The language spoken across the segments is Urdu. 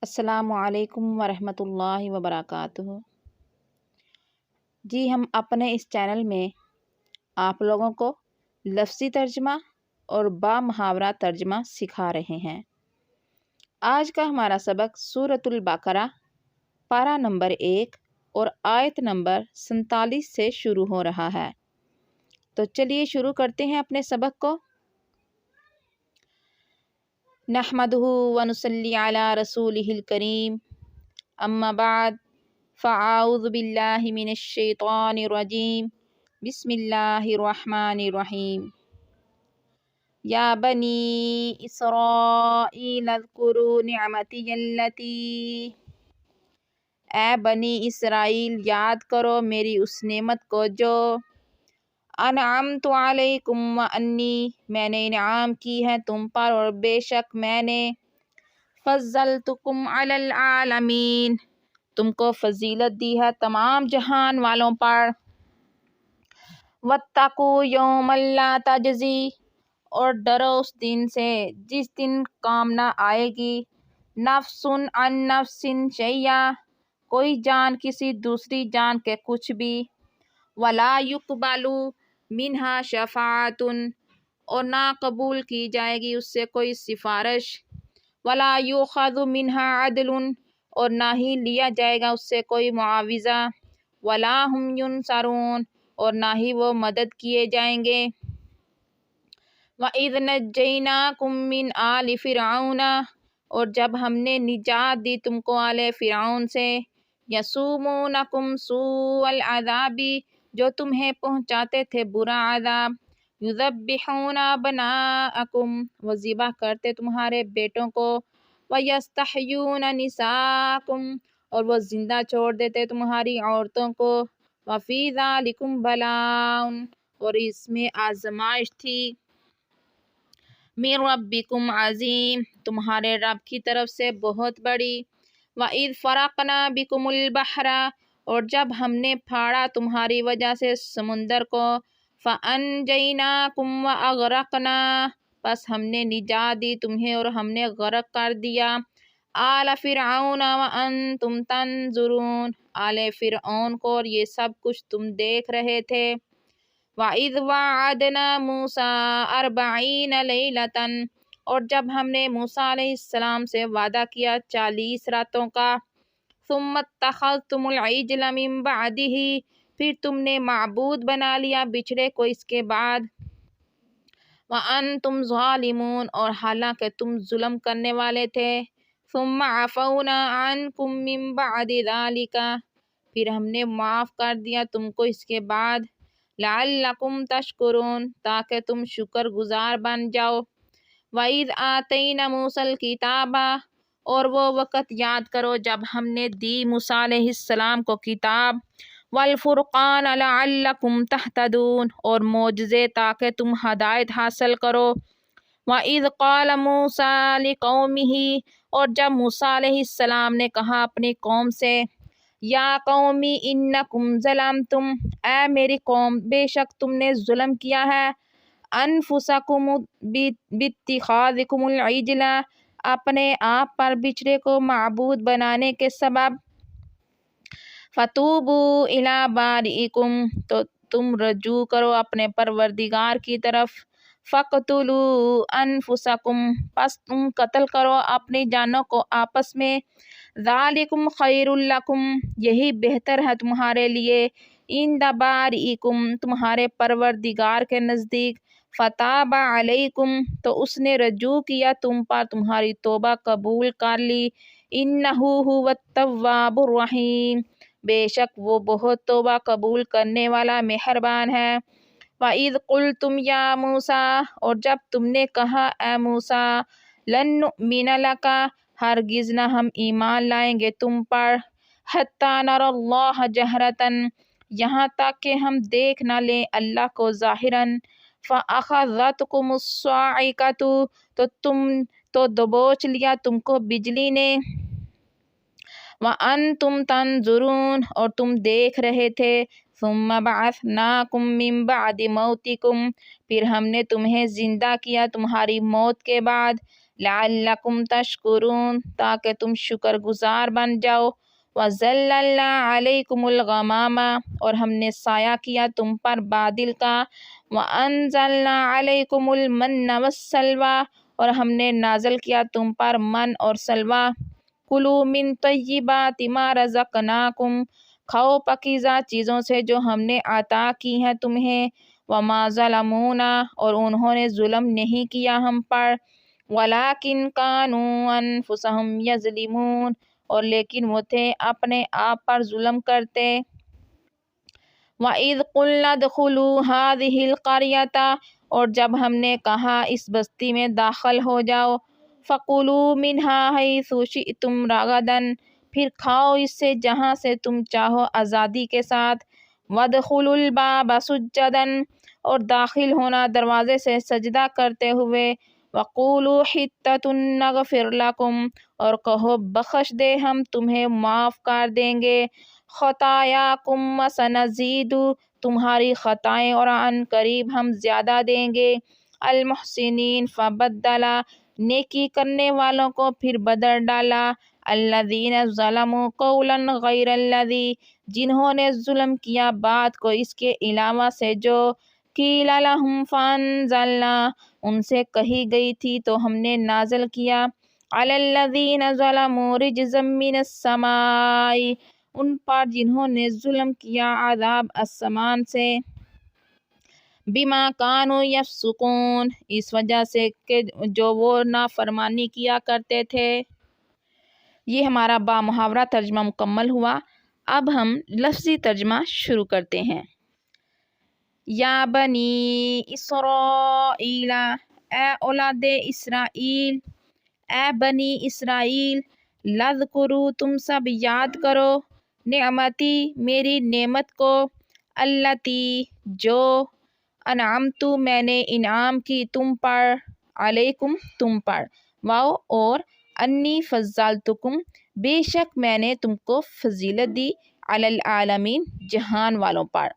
السلام علیکم ورحمۃ اللہ وبرکاتہ۔ جی ہم اپنے اس چینل میں آپ لوگوں کو لفظی ترجمہ اور با محاورہ ترجمہ سکھا رہے ہیں۔ آج کا ہمارا سبق سورۃ البقرہ پارہ نمبر 1 اور آیت نمبر 47 سے شروع ہو رہا ہے۔ تو چلیے شروع کرتے ہیں اپنے سبق کو۔ نحمدہ ونصلی علی رسولہ الکریم، اما بعد فاعوذ باللہ من الشیطان الرجیم، بسم اللہ الرحمن الرحیم۔ یا بنی اسرائیل اذکروا نعمتی التی، اے بنی اسرائیل یاد کرو میری اس نعمت کو جو انعمت علیکم وانی، میں نے انعام کی ہے تم پر اور بے شک میں نے فضلتکم علی العالمین، تم کو فضیلت دی ہے تمام جہان والوں پر۔ واتقوا یوما لا تجزی، اور ڈرو اس دن سے جس دن کام نہ آئے گی نفس عن نفس شیئا، کوئی جان کسی دوسری جان کے کچھ بھی، ولا یقبل منہا شفاعۃ، اور نہ قبول کی جائے گی اس سے کوئی سفارش، ولا یؤخذ منہا عدل، اور نہ ہی لیا جائے گا اس سے کوئی معاوضہ، ولا ہم ینصرون، اور نہ ہی وہ مدد کیے جائیں گے۔ وَإِذْ نَجَّيْنَاكُمْ مِنْ آلِ فِرْعَوْنَ، اور جب ہم نے نجات دی تم کو آل فرعون سے، یسومونکم سوء العذاب، جو تمہیں پہنچاتے تھے برا عذاب، یذبحون ابناءکم، وہ ذبح کرتے تمہارے بیٹوں کو، ویستحیون نساءکم، اور وہ زندہ چھوڑ دیتے تمہاری عورتوں کو، وفی ذالکم بلاء، اور اس میں آزمائش تھی، من ربکم عظیم، تمہارے رب کی طرف سے بہت بڑی۔ وَإِذْ فَرَقْنَا بِكُمُ الْبَحْرَ، اور جب ہم نے پھاڑا تمہاری وجہ سے سمندر کو، فَأَنْجَيْنَاكُمْ وَأَغْرَقْنَا، پس ہم نے نجات دی تمہیں اور ہم نے غرق کر دیا آل فرعون وَأَنْتُمْ تَنْظُرُونَ، آل فرعون کو اور یہ سب کچھ تم دیکھ رہے تھے۔ وَإِذْ وَعَدْنَا مُوسَىٰ 40 لَيْلَةً، اور جب ہم نے موسیٰ علیہ السلام سے وعدہ کیا 40 راتوں کا، ثُمَّ اتَّخَذْتُمُ الْعِجْلَ مِن بَعْدِهِ، پھر تم نے معبود بنا لیا بچھڑے کو اس کے بعد، وَأَنْتُمْ ظَالِمُونَ، اور حالانکہ تم ظلم کرنے والے تھے، ثُمَّ عَفَوْنَا عَنْكُمْ مِن بَعْدِ ذَلِكَ، پھر ہم نے معاف کر دیا تم کو اس کے بعد، لَعَلَّكُمْ تَشْكُرُونَ، تاکہ تم شکر گزار بن جاؤ۔ وَإِذْ آتَيْنَا مُوسَى الْكِتَابَ، اور وہ وقت یاد کرو جب ہم نے دی موسیٰ علیہ السلام کو کتاب، وَالْفُرْقَانَ لَعَلَّكُمْ تَهْتَدُونَ، اور معجزے تاکہ تم ہدایت حاصل کرو۔ وَإِذْ قَالَ مُوسَىٰ لِقَوْمِهِ، اور جب موسیٰ علیہ السلام نے کہا اپنی قوم سے، یا قومی انکم ظلمتم، اے میری قوم بے شک تم نے ظلم کیا ہے، انفسکم باتخاذکم العجل، اپنے آپ پر بچھڑے کو معبود بنانے کے سبب، فتوبوا الی بارئکم، تو تم رجوع کرو اپنے پروردگار کی طرف، فاقتلوا انفسکم، پس تم قتل کرو اپنی جانوں کو آپس میں، ذالکم خیر لکم، یہی بہتر ہے تمہارے لیے، عند بارئکم، تمہارے پروردگار کے نزدیک، فتاب علیکم، تو اس نے رجوع کیا تم پر، تمہاری توبہ قبول کر لی، انہ هو التواب الرحیم، بے شک وہ بہت توبہ قبول کرنے والا مہربان ہے۔ وَإِذْ قُلْتُمْ يَا مُوسَىٰ، اور جب تم نے کہا اے موسیٰ، لن نؤمن لک، ہرگز نہ ہم ایمان لائیں گے تم پر، حتی نری اللہ جہرۃ، یہاں تک کہ ہم دیکھ نہ لیں اللہ کو ظاہراً، فَأَخَذَتْكُمُ الصَّاعِقَةُ، تو دبوچ لیا تم کو بجلی نے، وَأَنْتُمْ تَنْظُرُونَ، اور تم دیکھ رہے تھے، ثُمَّ بَعَثْنَاكُمْ مِن بَعْدِ مَوْتِكُمْ، پھر ہم نے تمہیں زندہ کیا تمہاری موت کے بعد، لعلکم تشکرون تاکہ تم شکر گزار بن جاؤ۔ وَظَلَّلْنَا عَلَيْكُمُ الْغَمَامَ اور ہم نے سایہ کیا تم پر بادل کا۔ وَأَنزَلْنَا عَلَيْكُمُ الْمَنَّ وَالسَّلْوَىٰ اور ہم نے نازل کیا تم پر من اور سلویٰ۔ کُلُوا مِن طَیِّبَاتِ مَا رَزَقْنَاکُمْ کھاؤ پاکیزہ چیزوں سے جو ہم نے عطا کی ہیں تمہیں۔ وَمَا ظَلَمُونَا اور انہوں نے ظلم نہیں کیا ہم پر، وَلَٰكِن كَانُوا أَنفُسَهُمْ يَظْلِمُونَ اور لیکن وہ تھے اپنے آپ پر ظلم کرتے۔ وَإِذْ قُلْنَا ادْخُلُوا هَٰذِهِ الْقَرْيَةَ اور جب ہم نے کہا اس بستی میں داخل ہو جاؤ، فَكُلُوا مِنْهَا حَيْثُ شِئْتُمْ رَغَدًا پھر کھاؤ اس سے جہاں سے تم چاہو آزادی کے ساتھ۔ وَادْخُلُوا الْبَابَ سُجَّدًا اور داخل ہونا دروازے سے سجدہ کرتے ہوئے۔ وَقُولُوا حِطَّةٌ نَغْفِرْ لَكُمْ اور کہو بخش دے ہم تمہیں معاف کر دیں گے۔ خَطَايَاكُمْ وَسَنَزِيدُ تمہاری خطائیں اور عن قریب ہم زیادہ دیں گے۔ المحسنین فبدل نیکی کرنے والوں کو پھر بدل ڈالا۔ الذین ظلموا قولا غیر الذی جنہوں نے ظلم کیا بات کو اس کے علاوہ سے جو قیل لہم فانزلنا ان سے کہی گئی تھی تو ہم نے نازل کیا۔ علی الذین ظلموا رجزا من السماء ان پر جنہوں نے ظلم کیا عذاب آسمان سے۔ بما کانوا یفسقون اس وجہ سے کہ جو وہ نافرمانی کیا کرتے تھے۔ یہ ہمارا با محاورہ ترجمہ مکمل ہوا۔ اب ہم لفظی ترجمہ شروع کرتے ہیں۔ یا بنی اسرائیل اے اولاد اسرائیل، اے بنی اسرائیل، لذکروا تم سب یاد کرو، نعمتی میری نعمت کو، التی جو، انعمت میں نے انعام کی تم پر، علیکم تم پر، واو اور انی فضلتکم بے شک میں نے تم کو فضیلت دی، علی العالمین جہان والوں پر،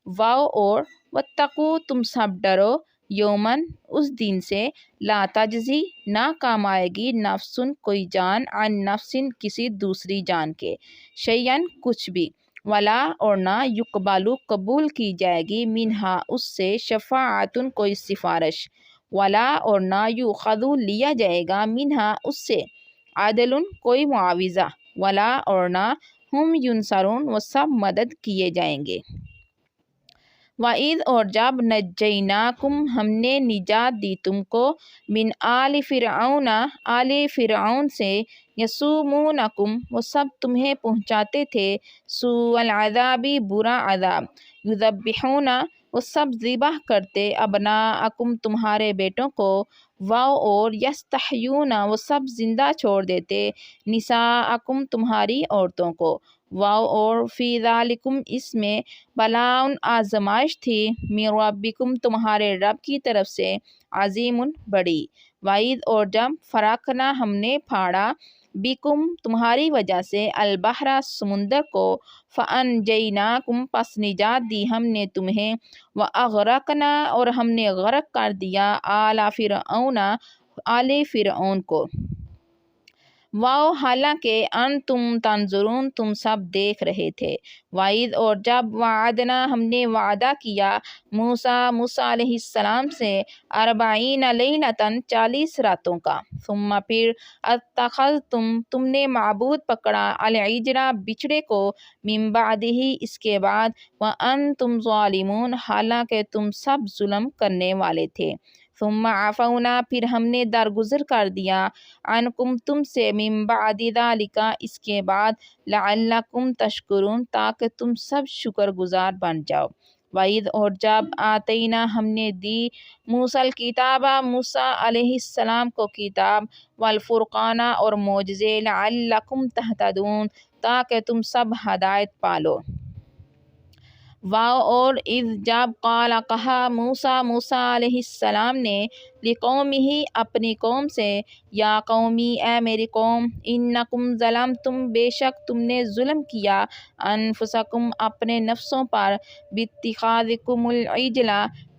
واو اور واتقوا تم سب ڈرو، یومن اس دن سے، لا تجزی نہ کام آئے گی، نفسن کوئی جان، عن نفسن کسی دوسری جان کے، شیئن کچھ بھی، ولا اور نہ، یقبلو قبول کی جائے گی، منہا اس سے، شفاعتن کوئی سفارش، ولا اور نہ، یؤخذ لیا جائے گا، منہا اس سے، عدلن کوئی معاوضہ، ولا اور نہ، ہم ینصرون وہ سب مدد کیے جائیں گے۔ وَإِذْ اور جب نَجَّيْنَاكُمْ ہم نے نجات دی تم کو، من آل فرعون آل فرعون سے، یسومونکم وہ سب تمہیں پہنچاتے تھے، سوء العذاب برا عذاب، یذبحون وہ سب ذبح کرتے، ابناءکم تمہارے بیٹوں کو، واو اور یستحیون وہ سب زندہ چھوڑ دیتے، نساءکم تمہاری عورتوں کو، واو اور فی ذالکم اس میں، بلاء آزمائش تھی، من ربکم تمہارے رب کی طرف سے، عظیم بڑی۔ وَإِذْ اور جب فرقنا ہم نے پھاڑا، بکم تمہاری وجہ سے، البحر سمندر کو، فانجیناکم پس نجات دی ہم نے تمہیں، واغرقنا اور ہم نے غرق کر دیا، آل فرعون آل فرعون کو، واو حالانکہ انتم تنظرون تم سب دیکھ رہے تھے۔ وَإِذْ اور جب وعدنا ہم نے وعدہ کیا، موسیٰ علیہ السلام سے، 40 لیلۃ 40 راتوں کا، ثم پھر، اتخذتم تم نے معبود پکڑا، العجل بچڑے کو، من بعدہ اس کے بعد، وانتم ظالمون حالانکہ تم سب ظلم کرنے والے تھے، ثم عفونا پھر ہم نے درگزر کر دیا، عنکم تم سے، من بعد ذالک اس کے بعد، لعلکم تشکرون تاکہ تم سب شکر گزار بن جاؤ۔ وَإِذْ اور جب آتینا ہم نے دی، موسیٰ الکتاب موسیٰ علیہ السلام کو کتاب، والفرقان اور معجزے، لعلکم تہتدون تاکہ تم سب ہدایت پالو۔ واو اور اذ جب قال کہا موسیٰ علیہ السلام نے، لقومہ اپنی قوم سے، یا قومی اے میری قوم، انکم ظلمتم بے شک تم نے ظلم کیا، انفسکم اپنے نفسوں پر، باتخاذکم العجل